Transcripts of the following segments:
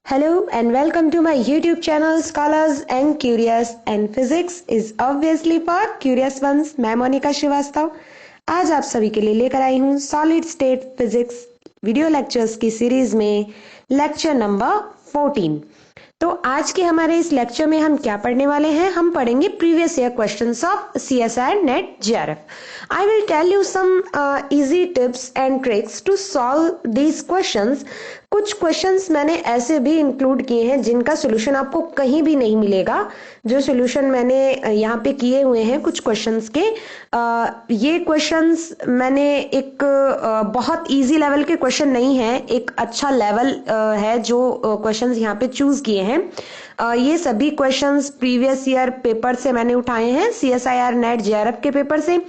Hello and welcome to my YouTube channel Scholars and Curious and Physics is obviously for curious ones। मैं मोनिका श्रीवास्तव आज आप सभी के लिए लेकर आई हूँ solid state physics video lectures की सीरीज में लेक्चर नंबर 14। तो आज के हमारे इस लेक्चर में हम क्या पढ़ने वाले हैं, हम पढ़ेंगे previous year questions of CSIR NET JRF। I will tell you some easy tips and tricks to solve these questions. कुछ क्वेश्चंस मैंने ऐसे भी इंक्लूड किए हैं जिनका सोल्यूशन आपको कहीं भी नहीं मिलेगा। जो सोल्यूशन मैंने यहाँ पे किए हुए हैं कुछ क्वेश्चंस के, ये क्वेश्चंस मैंने एक बहुत इजी लेवल के क्वेश्चन नहीं है, एक अच्छा लेवल है जो क्वेश्चंस यहाँ पे चूज किए हैं। ये सभी क्वेश्चंस प्रीवियस ईयर पेपर से मैंने उठाए हैं, CSIR नेट JRF के पेपर से।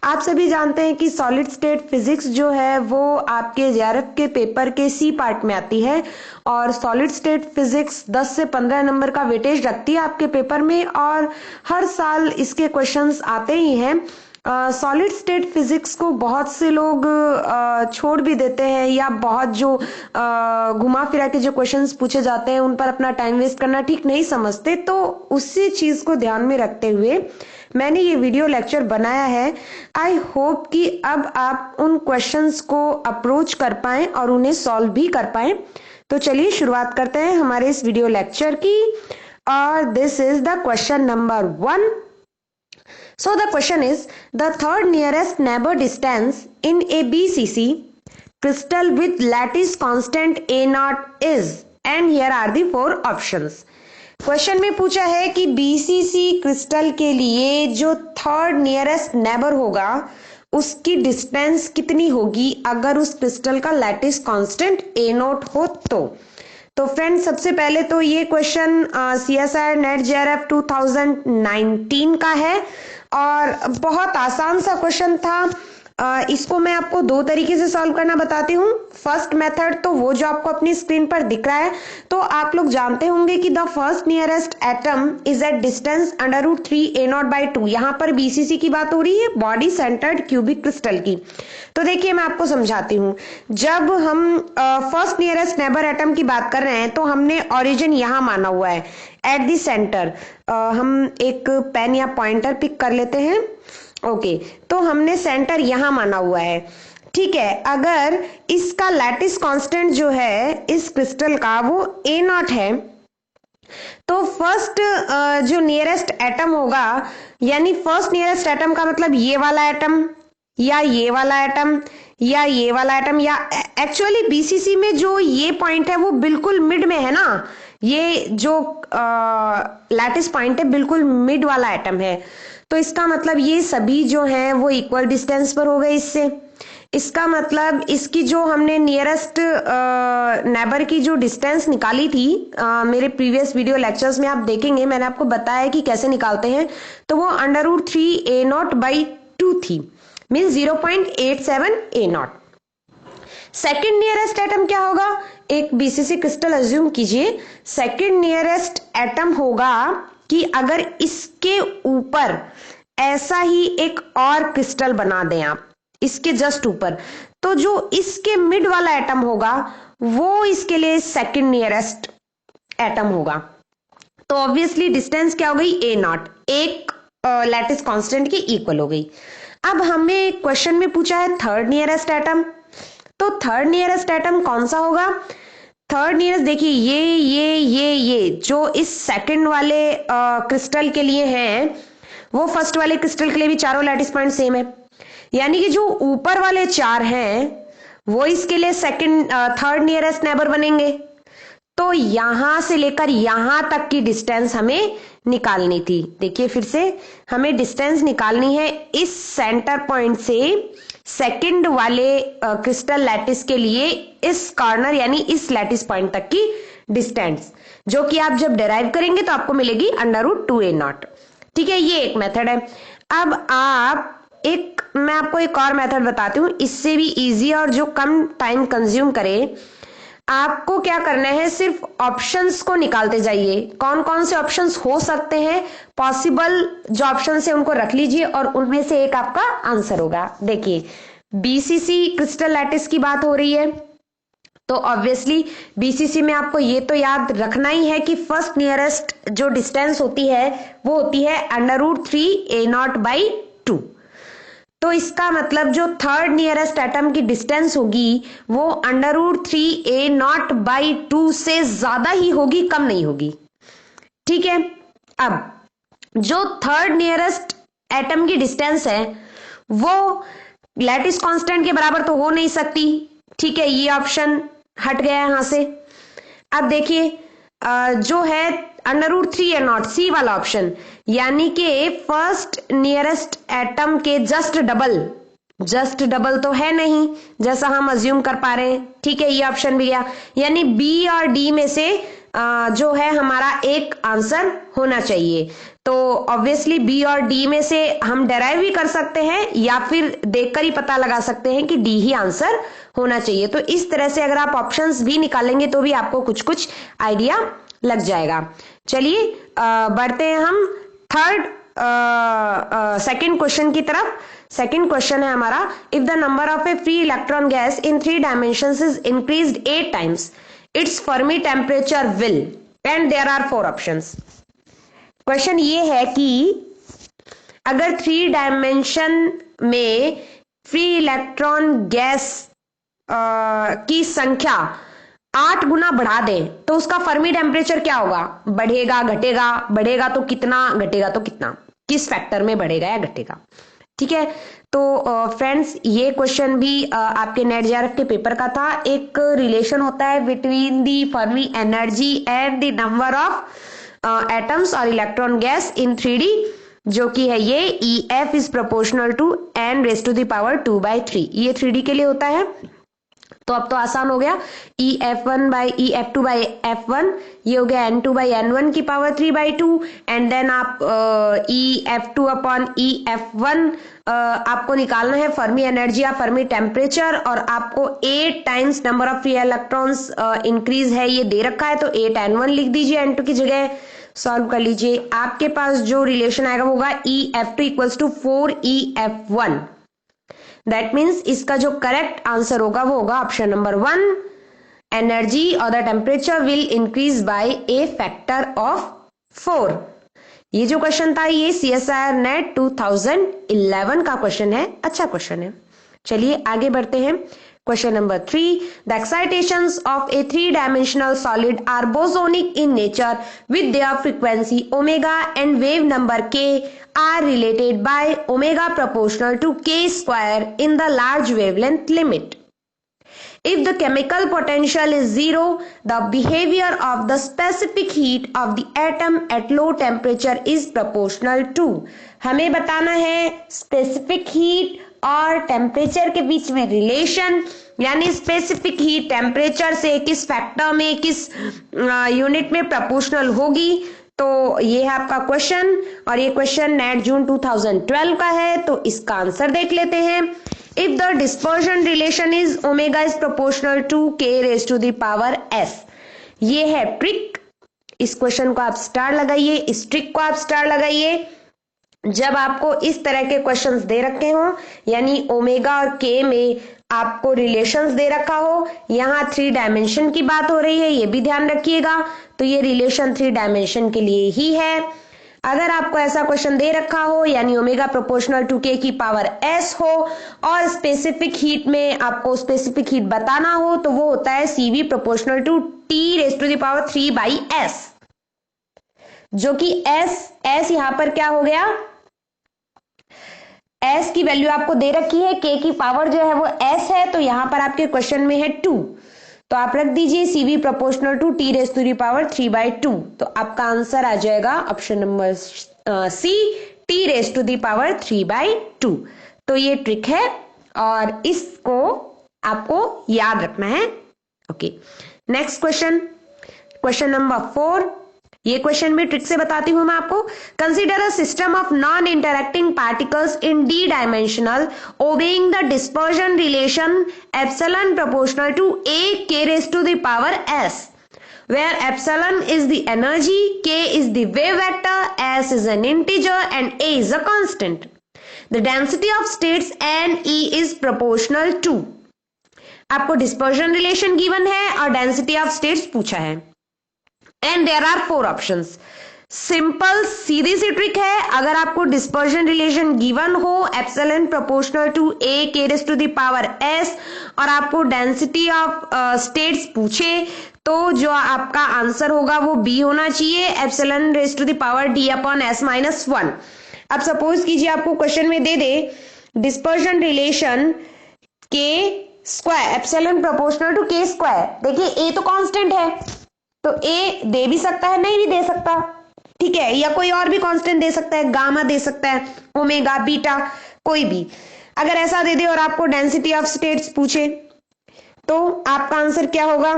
आप सभी जानते हैं कि सॉलिड स्टेट फिजिक्स जो है वो आपके JRF के पेपर के C पार्ट में आती है और सॉलिड स्टेट फिजिक्स 10 से 15 नंबर का वेटेज रखती है आपके पेपर में और हर साल इसके क्वेश्चंस आते ही हैं। सॉलिड स्टेट फिजिक्स को बहुत से लोग छोड़ भी देते हैं या बहुत जो घुमा फिरा के जो क्वेश्चंस पूछे जाते हैं उन पर अपना टाइम वेस्ट करना ठीक नहीं समझते। तो उसी चीज को ध्यान में रखते हुए मैंने ये वीडियो लेक्चर बनाया है। आई होप कि अब आप उन क्वेश्चंस को अप्रोच कर पाएं और उन्हें सॉल्व भी कर पाएं। तो चलिए शुरुआत करते हैं हमारे इस वीडियो लेक्चर की और this is the question number 1। So the question is, the third nearest neighbor distance in a BCC crystal with lattice constant A0 is, and here are the 4 options। Question में पूछा है कि BCC crystal के लिए जो third nearest neighbour होगा उसकी distance कितनी होगी अगर उस क्रिस्टल का लैटिस कांस्टेंट A0 हो। तो फ्रेंड्स सबसे पहले तो ये क्वेश्चन CSIR नेट JRF 2019 का है और बहुत आसान सा क्वेश्चन था। इसको मैं आपको 2 तरीके से सॉल्व करना बताती हूँ। फर्स्ट मेथड तो वो जो आपको अपनी स्क्रीन पर दिख रहा है, तो आप लोग जानते होंगे कि the first nearest atom is at distance √3 A0/2। यहाँ पर BCC की बात हो रही है, बॉडी सेंटर्ड क्यूबिक क्रिस्टल की। तो देखिए मैं आपको समझाती हूँ। जब हम फर्स्ट नियरेस्ट नेबर एटम की बात कर रहे हैं तो हमने ओरिजिन यहाँ माना हुआ है एट द सेंटर। हम एक पेन या पॉइंटर पिक कर लेते हैं। ओके, तो हमने सेंटर यहां माना हुआ है, ठीक है। अगर इसका लैटिस कांस्टेंट जो है इस क्रिस्टल का वो A0 है तो फर्स्ट जो नियरेस्ट एटम होगा, यानी फर्स्ट नियरेस्ट एटम का मतलब ये वाला एटम या ये वाला एटम या ये वाला एटम, या एक्चुअली BCC में जो ये पॉइंट है वो बिल्कुल मिड में है ना। ये जो लैटिस पॉइंट है बिल्कुल मिड वाला एटम है, तो इसका मतलब ये सभी जो हैं वो इक्वल डिस्टेंस पर हो गए इससे। इसका मतलब इसकी जो हमने नियरेस्ट नेबर की जो डिस्टेंस निकाली थी, मेरे प्रीवियस वीडियो लेक्चर्स में आप देखेंगे मैंने आपको बताया कि कैसे निकालते हैं, तो वो √3 A0/2 थी, means 0.87 A0। Second nearest atom क्या होगा, एक BCC क्रिस्टल अज्यूम कीजिए। सेकेंड नियरेस्ट एटम होगा कि अगर इसके ऊपर ऐसा ही एक और क्रिस्टल बना दें आप इसके जस्ट ऊपर, तो जो इसके मिड वाला एटम होगा वो इसके लिए सेकंड नियरेस्ट एटम होगा। तो ऑब्वियसली डिस्टेंस क्या हो गई, A0, एक लैटिस कांस्टेंट की इक्वल हो गई। अब हमें क्वेश्चन में पूछा है थर्ड नियरेस्ट एटम, तो थर्ड नियरेस्ट एटम कौन सा होगा। थर्ड नियरेस्ट देखिए ये जो इस सेकंड वाले क्रिस्टल के लिए हैं वो फर्स्ट वाले क्रिस्टल के लिए भी चारों लैटिस पॉइंट सेम है, यानी कि जो ऊपर वाले 4 हैं वो इसके लिए थर्ड नियरेस्ट नेबर बनेंगे। तो यहां से लेकर यहां तक की डिस्टेंस हमें निकालनी थी। देखिए फिर से हमें डिस्टेंस निकालनी है इस सेंटर पॉइंट से सेकंड वाले क्रिस्टल लैटिस के लिए इस कॉर्नर यानी इस लैटिस पॉइंट तक की डिस्टेंस, जो कि आप जब डिराइव करेंगे तो आपको मिलेगी √2 A0, ठीक है। ये एक मेथड है। अब मैं आपको एक और मेथड बताती हूँ, इससे भी इजी और जो कम टाइम कंज्यूम करे। आपको क्या करना है, सिर्फ ऑप्शंस को निकालते जाइए, कौन कौन से ऑप्शंस हो सकते हैं, पॉसिबल जो ऑप्शंस है उनको रख लीजिए और उनमें से एक आपका आंसर होगा। देखिए BCC क्रिस्टल लैटिस की बात हो रही है, तो ऑब्वियसली बीसीसी में आपको ये तो याद रखना ही है कि फर्स्ट नियरेस्ट जो डिस्टेंस होती है वो होती है √3a0/2। तो इसका मतलब जो थर्ड नियरेस्ट एटम की डिस्टेंस होगी वो √3a0/2 से ज्यादा ही होगी, कम नहीं होगी। ठीक है, अब जो थर्ड नियरेस्ट एटम की डिस्टेंस है वो लैटिस कांस्टेंट के बराबर तो हो नहीं सकती। ठीक है, ये ऑप्शन हट गया यहां से। अब देखिए जो है √3a0 सी वाला ऑप्शन, यानी कि फर्स्ट नियरेस्ट एटम के जस्ट डबल तो है नहीं जैसा हम अज्यूम कर पा रहे हैं। ठीक है, ये ऑप्शन भी गया, यानी बी और डी में से जो है हमारा एक आंसर होना चाहिए। तो ऑब्वियसली बी और डी में से हम डेराइव भी कर सकते हैं या फिर देखकर ही पता लगा सकते हैं कि डी ही आंसर होना चाहिए। तो इस तरह से अगर आप ऑप्शंस भी निकालेंगे तो भी आपको कुछ कुछ आइडिया लग जाएगा। चलिए बढ़ते हैं हम सेकंड क्वेश्चन की तरफ। सेकंड क्वेश्चन है हमारा, if the number of a free electron gas in 3 dimensions is increased 8 times its Fermi temperature will, and there are 4 options. Question ये है कि अगर 3 डायमेंशन में फ्री इलेक्ट्रॉन गैस की संख्या 8 गुना बढ़ा दें तो उसका फर्मी टेम्परेचर क्या होगा? बढ़ेगा, घटेगा? बढ़ेगा तो कितना, घटेगा तो कितना, किस फैक्टर में बढ़ेगा या घटेगा? ठीक है, तो फ्रेंड्स ये क्वेश्चन भी आपके नेट जेआरएफ के पेपर का था। एक रिलेशन होता है between the Fermi energy and the number of atoms और इलेक्ट्रॉन गैस इन 3D, जो कि है ये EF is proportional to n⁻²/3। ये 3D के लिए होता है। तो अब तो आसान हो गया, EF1/EF2/F1 ये हो गया n2/n1⁻3/2, एंड देन आप EF2/EF1 आपको निकालना है फर्मी एनर्जी या फर्मी टेम्परेचर, और आपको 8 times number of free electrons increase है ये दे रखा है, तो 8n1 लिख दीजिए n2 की जगह, सॉल्व कर लीजिए। आपके पास जो रिलेशन आएगा वो होगा EF2 = 4EF1। दैट मीन्स इसका जो करेक्ट आंसर होगा वो होगा ऑप्शन नंबर 1, एनर्जी और the temperature will increase by A factor of 4। ये जो क्वेश्चन था ये CSIR नेट 2011 का क्वेश्चन है, अच्छा क्वेश्चन है। चलिए आगे बढ़ते हैं। Question number 3, the excitations of a 3-डायमेंशनल solid are bosonic in nature with their frequency omega and wave number k are related by omega proportional to k² in the large wavelength limit. If the chemical potential is 0, the behavior of the specific heat of the atom at low temperature is proportional to। हमें बताना है specific heat और temperature के बीच में relation, यानी specific heat temperature से किस factor में, किस यूनिट में प्रोपोर्शनल होगी। तो ये है आपका क्वेश्चन, और ये क्वेश्चन नेट जून 2012 का है। तो इसका आंसर देख लेते हैं। If the dispersion relation is omega is proportional to k⁻s। ये है ट्रिक, इस क्वेश्चन को आप स्टार लगाइए, इस ट्रिक को आप स्टार लगाइए। जब आपको इस तरह के क्वेश्चंस दे रखे हो, यानी ओमेगा और k में आपको रिलेशंस दे रखा हो, यहाँ 3 डायमेंशन की बात हो रही है, ये भी ध्यान रखिएगा। तो ये रिलेशन 3 डायमेंशन के लिए ही है। अगर आपको ऐसा क्वेश्चन दे रखा हो, यानी ओमेगा प्रोपोर्शनल टू k⁻s हो, और स्पेसिफिक हीट में आपको स्पेसिफिक हीट बताना हो, तो वो होता है CV प्रोपोर्शनल टू T⁻3/s, जो कि s यहां पर क्या हो गया, s की वैल्यू आपको दे रखी है, k की पावर जो है वो s है, तो यहां पर आपके क्वेश्चन में है 2, तो आप रख दीजिए CV प्रोपोर्शनल टू T⁻3/2। तो आपका आंसर आ जाएगा ऑप्शन नंबर C, T⁻3/2। तो ये ट्रिक है और इसको आपको याद रखना है। Okay, next question, question number 4। ये क्वेश्चन भी ट्रिक से बताती हूं मैं आपको। Consider a system of non interacting particles in d dimensional obeying the dispersion relation epsilon proportional to a k⁻s, where epsilon is the energy, k is the wave vector, s is an integer and a is a constant. The density of states n e is proportional to। आपको dispersion relation given है और density of states पूछा है and there are 4 options. Simple सीधी सी trick है, अगर आपको डिस्पर्जन रिलेशन गिवन हो epsilon proportional to a k raised to the power s और आपको डेंसिटी ऑफ स्टेट्स पूछे तो जो आपका आंसर होगा वो b होना चाहिए, epsilon raise to the power d upon s minus 1। अब सपोज कीजिए आपको क्वेश्चन में दे दे dispersion relation k square epsilon proportional to k square. देखिए a तो कांस्टेंट है तो a दे भी सकता है, नहीं भी दे सकता, ठीक है, या कोई और भी कांस्टेंट दे सकता है, गामा दे सकता है, ओमेगा, बीटा, कोई भी। अगर ऐसा दे दे और आपको डेंसिटी ऑफ स्टेट्स पूछे तो आपका आंसर क्या होगा,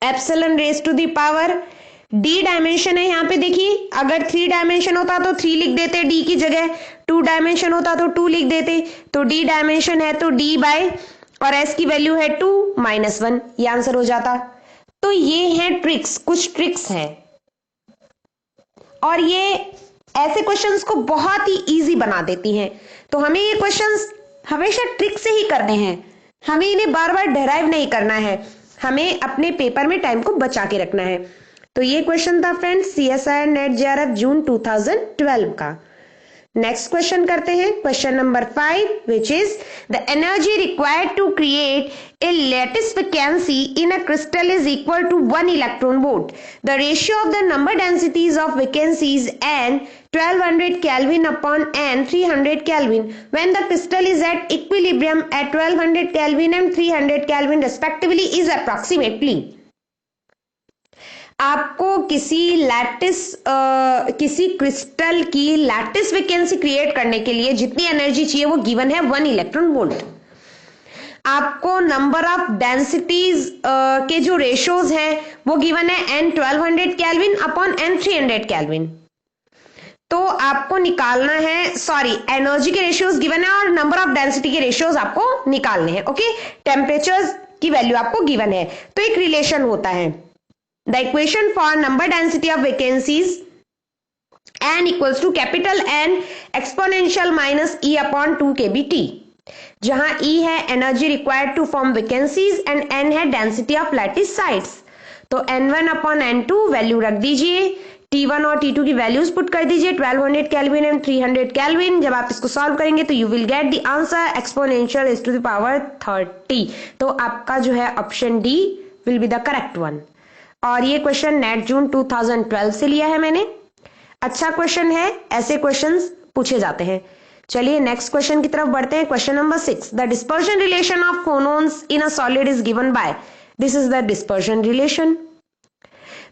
epsilon raise to the power D dimension है यहाँ पे। देखिए अगर 3 डायमेंशन होता तो 3 लिख देते डी की जगह, 2 डायमेंशन होता तो 2 लिख देते, तो डी डायमेंशन है तो डी बाय और एस की वैल्यू है 2 माइनस 1, ये आंसर हो जाता। तो ये हैं ट्रिक्स, कुछ ट्रिक्स हैं और ये ऐसे क्वेश्चंस को बहुत ही इजी बना देती हैं। तो हमें ये क्वेश्चंस हमेशा ट्रिक से ही करने हैं, हमें इन्हें बार बार डेराइव नहीं करना है, हमें अपने पेपर में टाइम को बचा के रखना है। तो ये क्वेश्चन था friends CSIR NET JRF June 2012 का। नेक्स्ट क्वेश्चन करते हैं, question number 5 which is the energy required to create a lattice vacancy in a crystal is equal to 1 electron volt. The ratio of the number densities of vacancies n 1200 Kelvin upon n 300 Kelvin when the crystal is at equilibrium at 1200 Kelvin and 300 Kelvin respectively is approximately। आपको किसी lattice किसी crystal की lattice vacancy create करने के लिए जितनी energy चाहिए वो गिवन है 1 इलेक्ट्रॉन वोल्ट। आपको नंबर ऑफ डेंसिटीज के जो रेशियोज हैं वो गिवन है n 1200 kelvin upon n 300 kelvin. तो आपको निकालना है, सॉरी एनर्जी के रेशियोज गिवन है और नंबर ऑफ डेंसिटी के रेशियोज आपको निकालने हैं। ओके, टेम्परेचर की वैल्यू आपको गिवन है तो एक रिलेशन होता है, the equation for number density of vacancies n equals to capital N exponential minus E upon 2 kBT, जहां E है energy required to form vacancies and N है density of lattice sites। तो N1 upon N2 value रख दीजिए, T1 और T2 की values put कर दीजिए 1200 केल्विन एंड 300 केल्विन। जब आप इसको सॉल्व करेंगे तो you will get the answer exponential is to the power 30। तो आपका जो है option D will be the correct one. और ये क्वेश्चन नेट जून 2012 से लिया है मैंने, अच्छा क्वेश्चन है, ऐसे क्वेश्चंस पूछे जाते हैं। चलिए नेक्स्ट क्वेश्चन की तरफ बढ़ते हैं, question number 6। The dispersion relation of phonons in a solid is given by, this is the dispersion relation.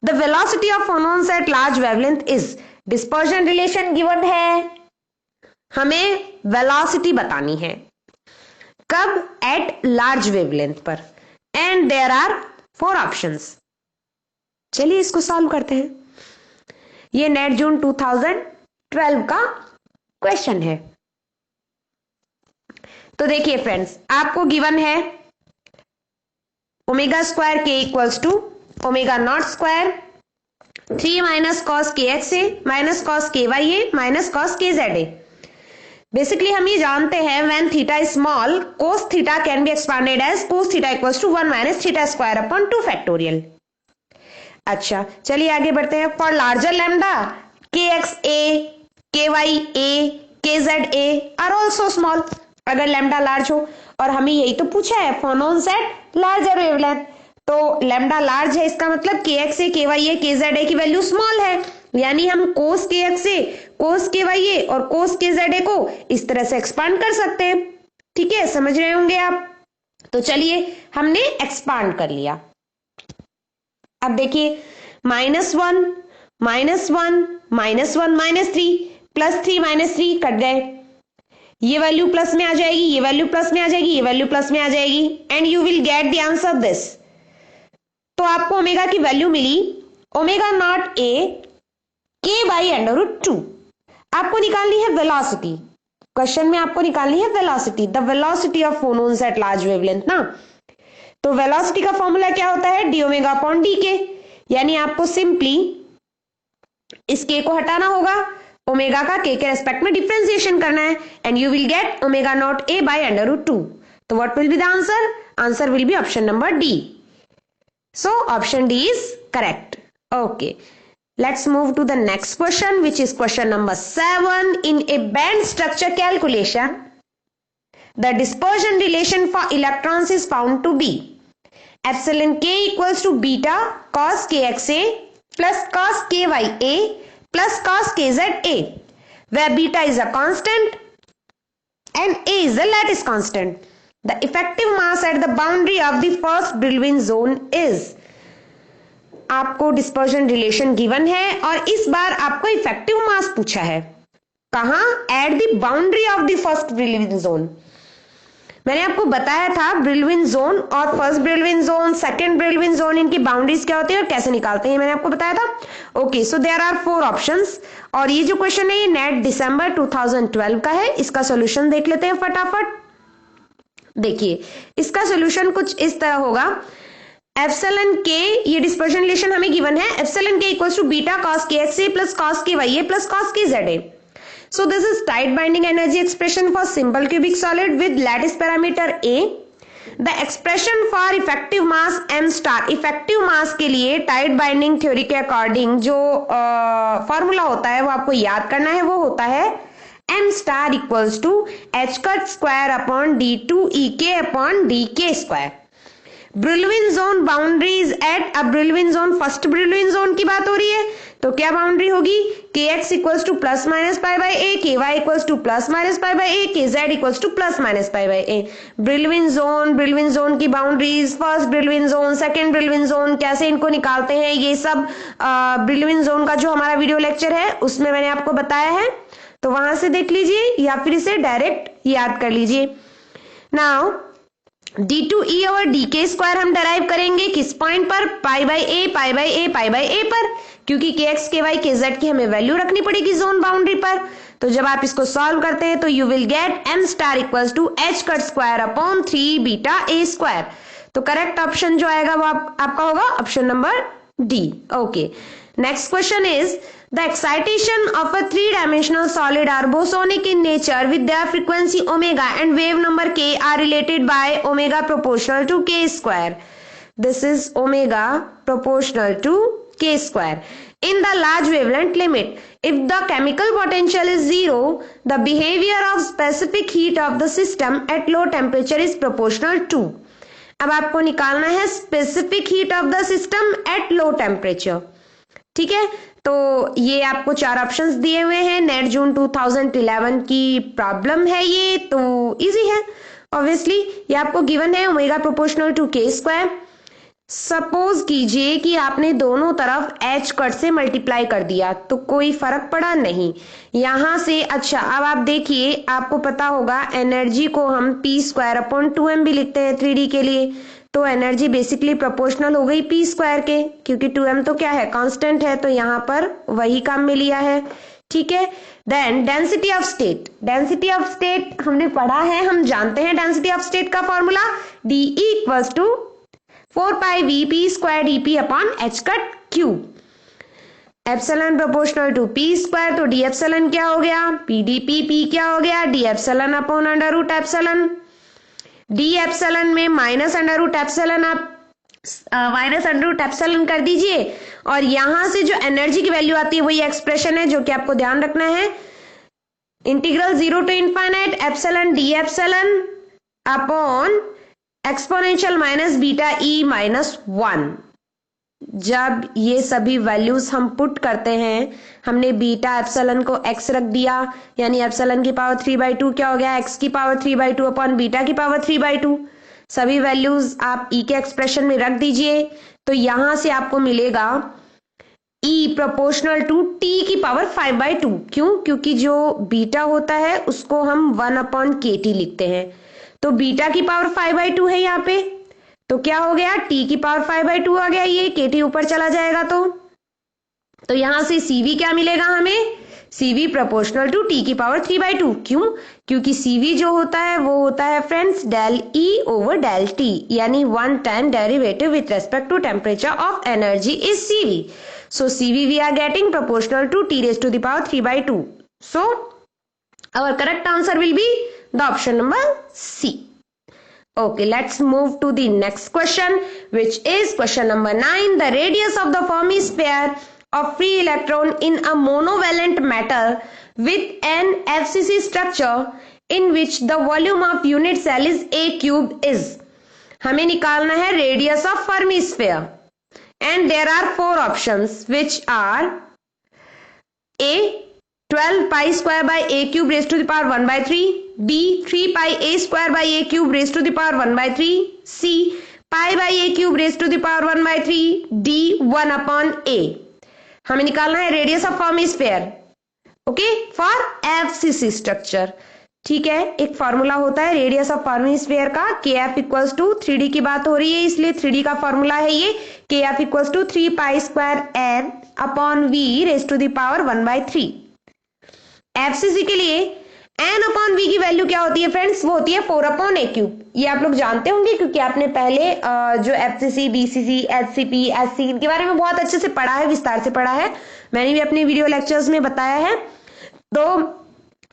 The velocity of phonons at large wavelength is, dispersion relation given है, हमें velocity बतानी है कब, at large wavelength पर, and there are 4 options. चलिए इसको solve करते हैं, ये नेट जून 2012 का क्वेश्चन है। तो देखिए फ्रेंड्स, आपको गिवन है omega square k equals to omega naught square 3 minus cos के एक्स ए माइनस कॉस के वाई ए माइनस कॉस के जेड ए। बेसिकली हम ये जानते हैं when theta is small cos theta can be expanded as cos theta equals to 1 minus theta square upon 2 factorial. अच्छा चलिए आगे बढ़ते हैं, for larger lambda k x a k Y a k Z A R also small. अगर lambda large हो, और हमें यही तो पूछा है फोनॉन्स एट लार्जर वेवलेंथ, तो लैम्डा लार्ज है इसका मतलब के x a k Y a k Z A की वैल्यू स्मॉल है, यानी हम कोस के एक्स ए कोस के वाई ए और कोस के जेड ए को इस तरह से एक्सपांड कर सकते हैं। ठीक है, समझ रहे होंगे आप। तो चलिए हमने एक्सपांड कर लिया। अब देखिए -1 -1 -1 -3 +3 -3 कट गए, ये वैल्यू प्लस में आ जाएगी, ये वैल्यू प्लस में आ जाएगी, ये वैल्यू प्लस में आ जाएगी, and you will get the answer this. तो आपको ओमेगा की वैल्यू मिली omega naught a k by √2। आपको निकालनी है वेलोसिटी, क्वेश्चन में आपको निकालनी है velocity, the velocity of phonons at large wavelength ना। तो वेलोसिटी का फॉर्मूला क्या होता है, डी ओमेगा अपॉन डी के, यानी आपको सिंपली इस के को हटाना होगा, ओमेगा का के रेस्पेक्ट में डिफरेंशिएशन करना है, and you will get omega naught a by √2। तो what will be the answer, Answer will be option number D. So option D is correct. Okay. Let's move to the next question, which is question number 7. In a band structure calculation, the dispersion relation for electrons is found to be epsilon k equals to beta cos kxa plus cos kya plus cos kza, where beta is a constant and A is the lattice constant. The effective mass at the boundary of the first Brillouin zone is. आपको dispersion relation given है और इस बार आपको effective मास पूछा है. कहां? At the boundary of the first Brillouin zone. मैंने आपको बताया था ब्रिल्विन जोन और first Brillouin zone, second Brillouin zone, इनकी बाउंड्रीज क्या होती है और कैसे निकालते हैं, मैंने आपको बताया था. Okay, so there are 4 options और ये जो क्वेश्चन है ये नेट दिसंबर 2012 का है. इसका सॉल्यूशन देख लेते हैं फटाफट. देखिए, इसका सॉल्यूशन कुछ इस तरह होगा. एप्सिलॉन के, ये डिस्पर्जन रिलेशन हमें गिवन है, epsilon k equals to beta cos kxa plus cos kya plus cos kza. So this is tight binding energy expression for simple cubic solid with lattice parameter A. The expression for effective mass m star. effective mass के लिए tight binding theory के according जो formula होता है वो आपको याद करना है. वो होता है m star equals to h cut square upon d2 ek upon dk square. Brillouin zone boundaries at a Brillouin zone, first Brillouin zone की बात हो रही है तो क्या बाउंड्री होगी? kx equals to plus minus pi by a, ky equals to plus minus pi by a, kz equals to plus minus pi by a. Brillouin zone की boundaries, first Brillouin zone, second Brillouin zone, कैसे इनको निकालते हैं, ये सब ब्रिल्विन zone का जो हमारा वीडियो लेक्चर है उसमें मैंने आपको बताया है, तो वहां से देख लीजिए या फिर इसे डायरेक्ट याद कर लीजिए. नाउ d2e और dk स्क्वायर हम डराइव करेंगे किस पॉइंट पर? पाई बाई ए पर, क्योंकि kx ky kz की हमें वैल्यू रखनी पड़ेगी जोन बाउंड्री पर. तो जब आप इसको सॉल्व करते हैं तो you will get m star equals to h cut square upon 3 beta a square. तो करेक्ट ऑप्शन जो आएगा वो आपका होगा option number D. Okay, next question is the excitation of a three-dimensional solid are bosonic in nature with their frequency omega and wave number k are related by omega proportional to k square. This is omega proportional to k square. In the large wavelength limit, if the chemical potential is 0, the behavior of specific heat of the system at low temperature is proportional to. अब आपको निकालना है specific heat of the system at low temperature. ठीक है, तो ये आपको 4 options दिए हुए हैं. नेट जून 2011 की प्रॉब्लम है ये, तो इजी है ऑब्वियसली. ये आपको गिवन है ओमेगा प्रोपोर्शनल टू के स्क्वायर. सपोज कीजिए कि आपने दोनों तरफ एच कट से मल्टीप्लाई कर दिया तो कोई फर्क पड़ा नहीं यहां से. अच्छा, अब आप देखिए, आपको पता होगा एनर्जी को हम पी स्क्वायर अपॉन 2m भी लिखते हैं 3D के लिए, तो एनर्जी बेसिकली प्रोपोर्शनल हो गई पी स्क्वायर के, क्योंकि 2m तो क्या है, कांस्टेंट है, तो यहाँ पर वही काम में लिया है. ठीक है, then density of state. Density of state हमने पढ़ा है, हम जानते हैं डेंसिटी ऑफ स्टेट का formula D equals to 4 pi V P square D P upon H cut cube. Epsilon proportional to P square, तो डी एप्सिलॉन क्या हो गया? पी डी पी क्या हो गया? D epsilon upon under root epsilon. D epsilon में minus under root epsilon, आप minus under root epsilon कर दीजिए और यहां से जो एनर्जी की वैल्यू आती है वही एक्सप्रेशन है जो कि आपको ध्यान रखना है. Integral 0 to infinite epsilon D epsilon upon exponential minus beta E minus 1. जब ये सभी वैल्यूज हम पुट करते हैं, हमने बीटा एप्सिलॉन को x रख दिया, यानी एप्सिलॉन की पावर 3/2 क्या हो गया? x की पावर 3/2 अपॉन बीटा की पावर 3/2. सभी वैल्यूज आप e के एक्सप्रेशन में रख दीजिए, तो यहां से आपको मिलेगा e प्रोपोर्शनल टू t की पावर 5/2. क्यों? क्योंकि जो बीटा होता है उसको हम 1/kt लिखते हैं, तो बीटा की पावर 5/2 है यहाँ पे, तो क्या हो गया? t की पावर 5/2 आ गया, ये kt ऊपर चला जाएगा तो यहां से cv क्या मिलेगा हमें? cv प्रोपोर्शनल टू t की पावर 3/2. क्यों? क्योंकि cv जो होता है वो होता है friends del E over del t, यानी 1/10 derivative with respect to temperature of energy is cv. So cv we are getting proportional to t raised to the power 3/2. So our correct answer will be the option number C. Okay, let's move to the next question, which is question number 9. The radius of the Fermi sphere of free electron in a monovalent metal with an FCC structure in which the volume of unit cell is a cube is. हमें निकालना है radius of Fermi sphere and there are 4 options which are A 12 pi square by a cube raised to the power 1 by 3, B 3 pi a square by a cube raised to the power 1 by 3, C pi by a cube raised to the power 1 by 3, D 1 upon a. हमें निकालना है radius of Fermi sphere, okay, for FCC structure. ठीक है, एक formula होता है radius of Fermi sphere का, के एफ इक्वल्स टू 3D की बात हो रही है इसलिए 3D का फॉर्मूला है ये, K F equals to 3 pi square N upon V raise to the power 1 by 3. FCC के लिए एन अपॉन वी की वैल्यू क्या होती है फ्रेंड्स? वो होती है 4 अपॉन ए क्यूब. ये आप लोग जानते होंगे क्योंकि आपने पहले जो एफसीसी, बीसीसी, एचसीपी, एससी इनके बारे में बहुत अच्छे से पढ़ा है, विस्तार से पढ़ा है, मैंने भी अपने वीडियो लेक्चर्स में बताया है. तो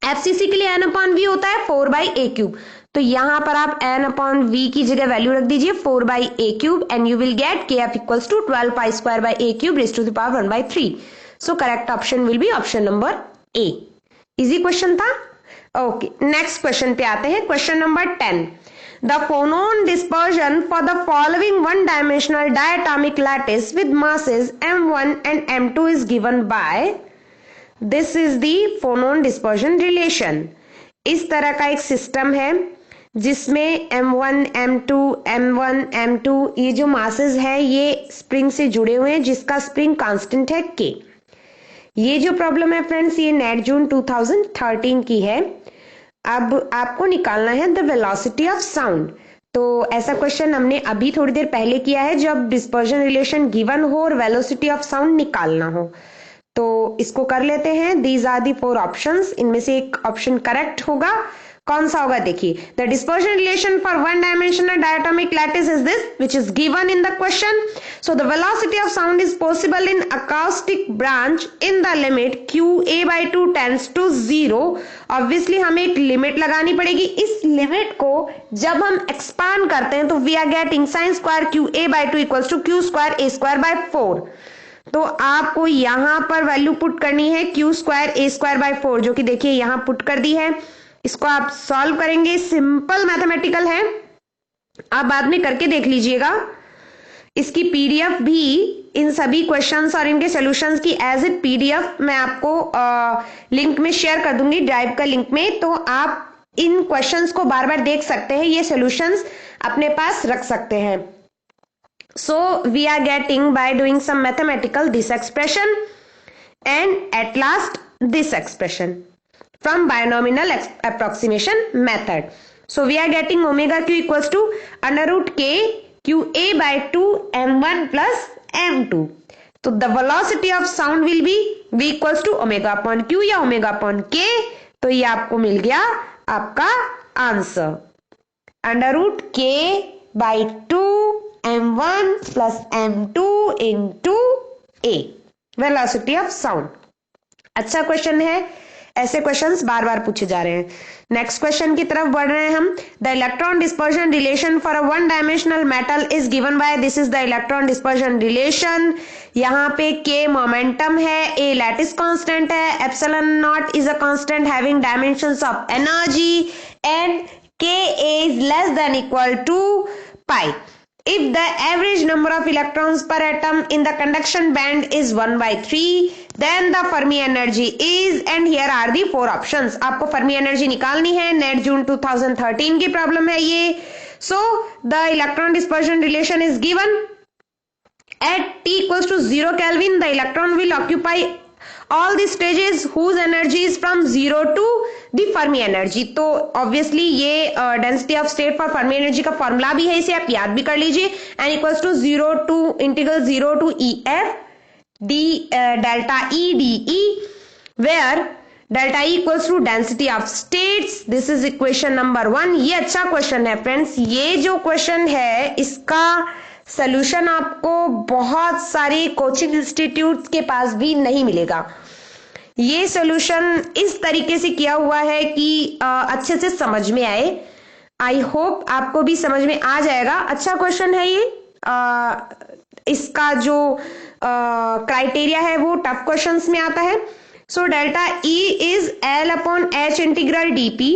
एफसीसी के लिए एन अपॉन वी होता है 4 बाई ए क्यूब. तो यहां पर आप एन अपॉन वी की जगह वैल्यू रख दीजिए 4 by a cube and you will get k F equals to 12 pi square by a cube raise to the power 1 by 3. So correct option will be option number A. Easy question था. Okay, next question पे आते हैं. Question number 10. The phonon dispersion for the following one dimensional diatomic lattice with masses m1 and m2 is given by. This is the phonon dispersion relation. इस तरह का एक system है जिसमें m1, m2, m1, m2 ये जो masses है ये स्प्रिंग से जुड़े हुए हैं जिसका स्प्रिंग कांस्टेंट है k. ये जो प्रॉब्लम है फ्रेंड्स ये नेट जून 2013 की है. अब आपको निकालना है द वेलोसिटी ऑफ साउंड. तो ऐसा क्वेश्चन हमने अभी थोड़ी देर पहले किया है जब डिस्पर्जन रिलेशन गिवन हो और वेलोसिटी ऑफ साउंड निकालना हो. तो इसको कर लेते हैं. These are the 4 options. इनमें से एक ऑप्शन करेक्ट होगा. कौन सा होगा देखिए. The dispersion relation for one dimensional diatomic lattice is this which is given in the question. So the velocity of sound is possible in acoustic branch in the limit qa/2 tends to 0. Obviously हमें एक limit लगानी पड़ेगी. इस limit को जब हम expand करते हैं तो we are getting sin square qa/2 equals to q square a square by 4. तो आपको यहां पर वैल्यू पुट करनी है q square a square by 4 जो कि देखिए यहां पुट कर दी है. इसको आप सॉल्व करेंगे. सिंपल मैथमेटिकल है, आप बाद में करके देख लीजिएगा. इसकी पीडीएफ भी इन सभी क्वेश्चंस और इनके सॉल्यूशंस की एज इट पीडीएफ मैं आपको लिंक में शेयर कर दूंगी, ड्राइव का लिंक में. तो आप इन क्वेश्चंस को बार बार देख सकते हैं, ये सॉल्यूशंस अपने पास रख सकते हैं. So we are getting by doing some mathematical this expression and at last this expression from binomial approximation method. So we are getting omega q equals to under root k qa by 2 m1 plus m2. So the velocity of sound will be v equals to omega upon q या omega upon k. तो ये आपको मिल गया आपका answer under root k by 2 m1 plus m2 into a velocity of sound. अच्छा question है, ऐसे questions बार बार पूछे जा रहे हैं. नेक्स्ट क्वेश्चन की तरफ बढ़ रहे हैं हम. The electron dispersion relation for a one dimensional metal is given by. This is the electron dispersion relation. यहाँ पे k मोमेंटम है, a लैटिस कांस्टेंट है, epsilon not is a constant having dimensions of energy and k is less than equal to pi. If the average number of electrons per atom in the conduction band is 1 by 3, then the Fermi energy is, and here are the 4 options. आपको Fermi energy निकालनी है. Net जून 2013 की problem है ये. So the electron dispersion relation is given at t equals to 0 Kelvin. The electron will occupy all the stages whose energy is from 0 to the Fermi energy. तो obviously ये density of state for Fermi energy का formula भी है, इसे आप याद भी कर लीजिए. n equals to 0 to integral 0 to EF d delta E dE where delta E equals to density of states. This is equation number 1. ये अच्छा क्वेश्चन है फ्रेंड्स. ये जो क्वेश्चन है इसका सॉल्यूशन आपको बहुत सारी कोचिंग इंस्टीट्यूट के पास भी नहीं मिलेगा. ये सॉल्यूशन इस तरीके से किया हुआ है कि अच्छे से समझ में आए. आई होप आपको भी समझ में आ जाएगा। अच्छा क्वेश्चन है ये। इसका जो क्राइटेरिया है वो टफ क्वेश्चंस में आता है। So delta E is L upon H integral D P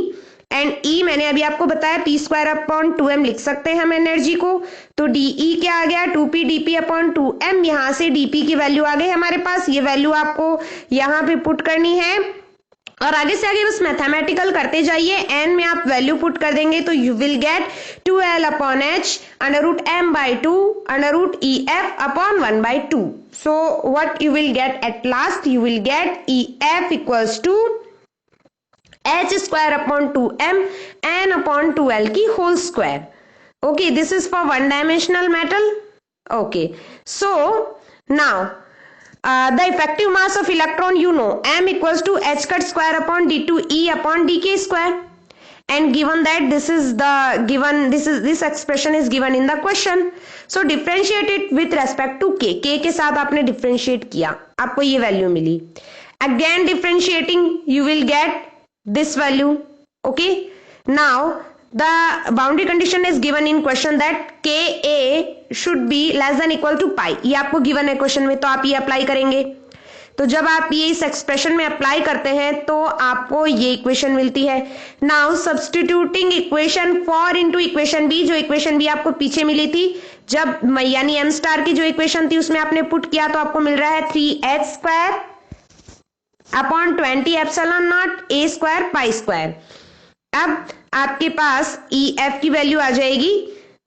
and E मैंने अभी आपको बताया पी स्क्वायर अपॉन 2m लिख सकते हैं हम एनर्जी को। तो डी ई क्या आ गया 2p dp अपॉन 2m। यहां से dp की वैल्यू आ गई हमारे पास। ये वैल्यू आपको यहां पे पुट करनी है और आगे से आगे बस मैथमेटिकल करते जाइए। n में आप वैल्यू पुट कर देंगे तो you will get 2l upon H under root m by 2 under root E F upon 1 by 2। So what you will get at last, you will get E F equals to h square upon 2m n upon 2l की whole square. Okay, this is for one dimensional metal. Okay, so now the effective mass of electron, you know, m equals to h cut square upon d2e upon dk square. And given that this expression is given in the question, so differentiate it with respect to k. k के साथ आपने differentiate किया, आपको ये value milli. Again differentiating, you will get this value. Okay, now the boundary condition is given in question that ka should be less than equal to pi. ये आपको given है question में, तो आप ये अप्लाई करेंगे। तो जब आप ये इस एक्सप्रेशन में अप्लाई करते हैं तो आपको ये इक्वेशन मिलती है। Now substituting equation four into equation B, जो इक्वेशन बी आपको पीछे मिली थी जब यानी एम स्टार की जो इक्वेशन थी उसमें आपने पुट किया तो आपको मिल रहा है 3h square upon 20 epsilon not A square pi square. अब आपके पास ई एफ की वैल्यू आ जाएगी।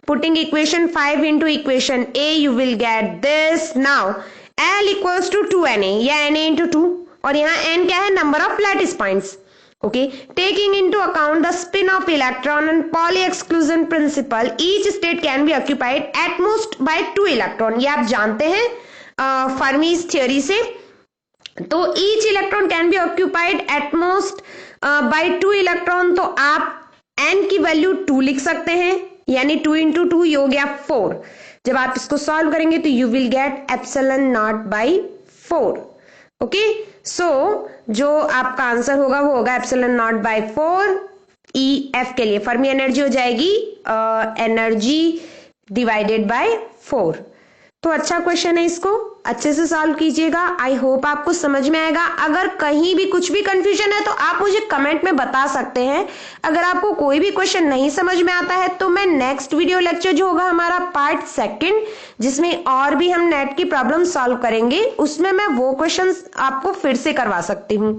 Putting equation 5 into equation A you will get this. Now L equals to 2na या na इंटू 2 और यहाँ n क्या है, number of lattice points. Okay, taking into account the spin of electron and Pauli exclusion principle, each state can be occupied at most by 2 electron. ये आप जानते हैं Fermi's theory से। तो each electron can be occupied at most by 2 electron. तो आप n की value 2 लिख सकते हैं, यानी 2 इंटू 2 ये हो गया 4। जब आप इसको सॉल्व करेंगे तो you will get epsilon not by 4। Okay, so जो आपका आंसर होगा वो होगा epsilon not by 4। E F के लिए फर्मी एनर्जी हो जाएगी एनर्जी डिवाइडेड बाय 4। तो अच्छा क्वेश्चन है, इसको अच्छे से सॉल्व कीजिएगा। आई होप आपको समझ में आएगा। अगर कहीं भी कुछ भी कंफ्यूजन है तो आप मुझे कमेंट में बता सकते हैं। अगर आपको कोई भी क्वेश्चन नहीं समझ में आता है तो मैं नेक्स्ट वीडियो लेक्चर जो होगा हमारा पार्ट 2 जिसमें और भी हम नेट की प्रॉब्लम सॉल्व करेंगे, उसमें मैं वो क्वेश्चन आपको फिर से करवा सकती हूँ।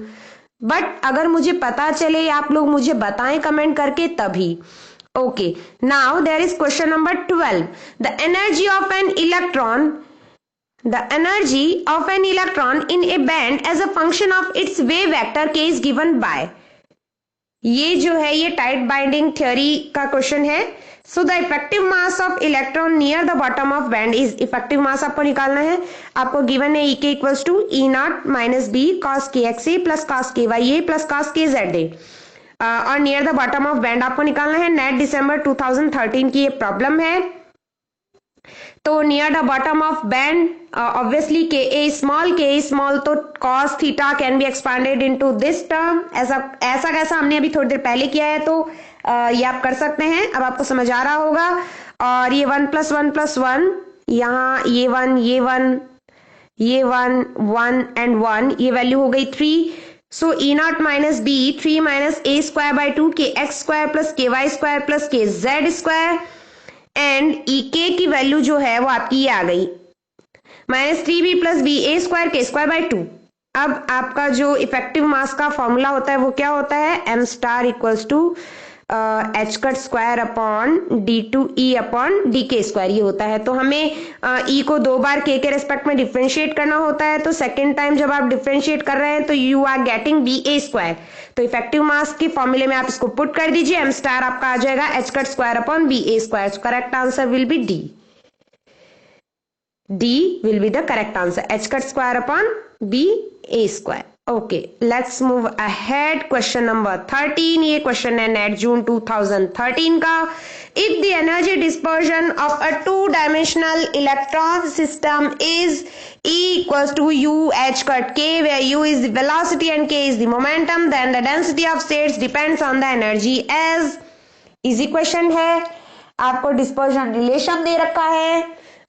बट अगर मुझे पता चले, आप लोग मुझे बताएं कमेंट करके तभी। Okay, now there is question number 12. The energy of an electron in a band as a function of its wave vector k is given by. ये जो है ये टाइट बाइंडिंग थ्योरी का क्वेश्चन है। So the effective mass of electron near the bottom of band is, effective mass आपको निकालना है। आपको गिवन है E equals to E not minus B cos के एक्स ए प्लस कॉस के Y A plus cos के Z A और near the bottom of band आपको निकालना है। नेट दिसंबर 2013 की ये प्रॉब्लम है। तो near the bottom of band obviously के ए स्मॉल तो cos theta can be expanded into this term. ऐसा कैसा हमने अभी थोड़ी देर पहले किया है, तो ये आप कर सकते हैं। अब आपको समझ आ रहा होगा। और ये 1 + 1 + 1, यहाँ ये 1 एंड 1, ये वैल्यू हो गई 3। So E naught minus B 3 minus A square by 2 kx square plus ky square plus kz square and EK की वैल्यू जो है वो आपकी ये आ गई -3B plus BA square k square by 2। अब आपका जो इफेक्टिव मास का फॉर्मूला होता है वो क्या होता है, m star equals to h cut square upon d2e upon dk square ये होता है। तो हमें e को 2 बार k के रेस्पेक्ट में डिफरेंशिएट करना होता है। तो सेकेंड टाइम जब आप डिफरेंशिएट कर रहे हैं तो you are getting ba square. तो इफेक्टिव मास के फॉर्मूले में आप इसको पुट कर दीजिए, m स्टार आपका आ जाएगा h cut square upon ba square. Correct answer will be D। D will be the correct answer, h cut square upon ba square। Okay, let's move ahead. Question number 13, ये question है net जून 2013 का। If the energy dispersion of a 2-dimensional electron system is E equals to U h cut k, where U is the velocity and k is the momentum, then the density of states depends on the energy as easy question है, आपको dispersion relation दे रखा है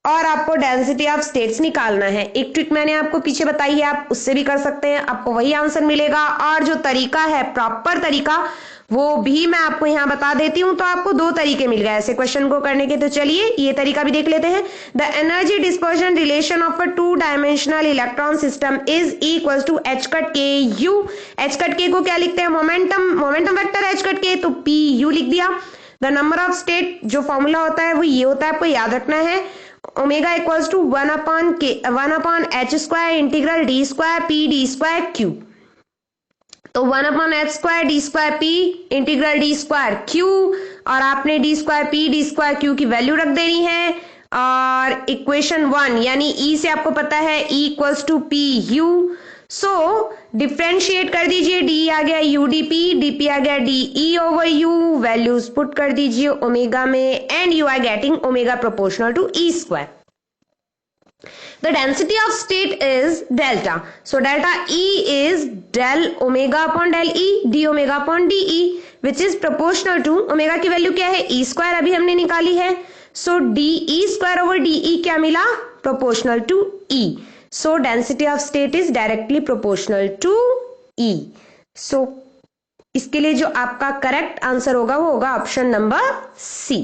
और आपको density of states निकालना है। एक trick मैंने आपको पीछे बताई है, आप उससे भी कर सकते हैं, आपको वही आंसर मिलेगा। और जो तरीका है, प्रॉपर तरीका, वो भी मैं आपको यहाँ बता देती हूँ। तो आपको दो तरीके मिल गए ऐसे क्वेश्चन को करने के। तो चलिए ये तरीका भी देख लेते हैं। The energy dispersion relation of a 2 dimensional electron system is equal to H cut K U. H cut K को क्या लिखते हैं? मोमेंटम वेक्टर एच कट के, तो पी यू लिख दिया। द नंबर ऑफ स्टेट, जो फॉर्मूला होता है वो ये होता है, आपको याद रखना है, omega equals to 1/h² integral d² p d²q। तो 1/h² d² p integral d²q, और आपने d² p d²q की वैल्यू रख देनी है। और इक्वेशन 1 यानी E से आपको पता है E equals to P U. So differentiate कर दीजिए, D आ गया u dp, dp आ गया de over u, values put कर दीजिए ओमेगा में, and you are getting omega proportional to E²। The density of state is delta. So delta E is del omega upon del E, d omega upon de, which is proportional to, omega की value क्या है? E² अभी हमने निकाली है। So de² over de क्या मिला? Proportional to E. So density of state is directly proportional to E. So इसके लिए जो आपका करेक्ट आंसर होगा वो होगा ऑप्शन नंबर सी।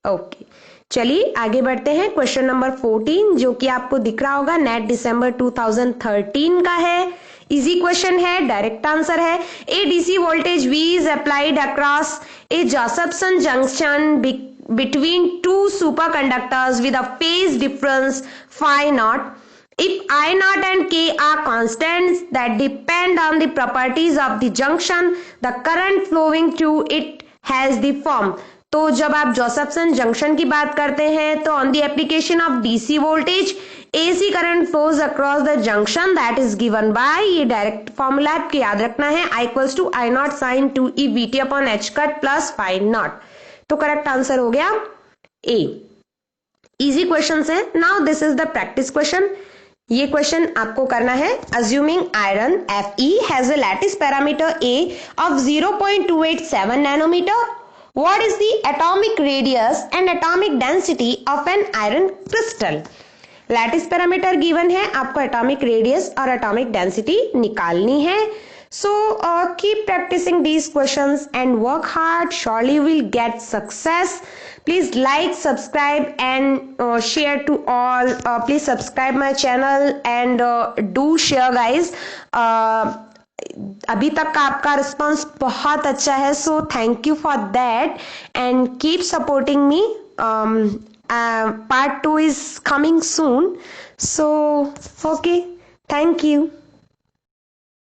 ओके, चलिए आगे बढ़ते हैं। क्वेश्चन नंबर 14 जो कि आपको दिख रहा होगा, नेट दिसंबर 2013 का है। इजी क्वेश्चन है, डायरेक्ट आंसर है। A DC voltage V is applied across a Josephson junction between two superconductors with a phase difference phi naught. If I naught and K are constants that depend on the properties of the junction, the current flowing through it has the form. तो जब आप जोसेफ्सन junction की बात करते हैं तो on the application of DC voltage AC current flows across the junction that is given by, ये direct formula आपको याद रखना है, I equals to I not sine 2E VT upon H cut plus phi not. तो correct answer हो गया ए। Easy question है। Now this is the practice question. ये क्वेश्चन आपको करना है। Assuming iron Fe has a lattice parameter A of 0.287 nanometre, what is the atomic radius and atomic density of an iron crystal? Lattice parameter given है, आपको atomic radius और atomic density निकालनी है। So keep practicing these questions and work hard, surely you will get success. Please like, subscribe and share to all. Please subscribe my channel and do share guys. अभी तक का आपका response बहुत अच्छा है, so thank you for that and keep supporting me. Part 2 is coming soon, so okay, thank you.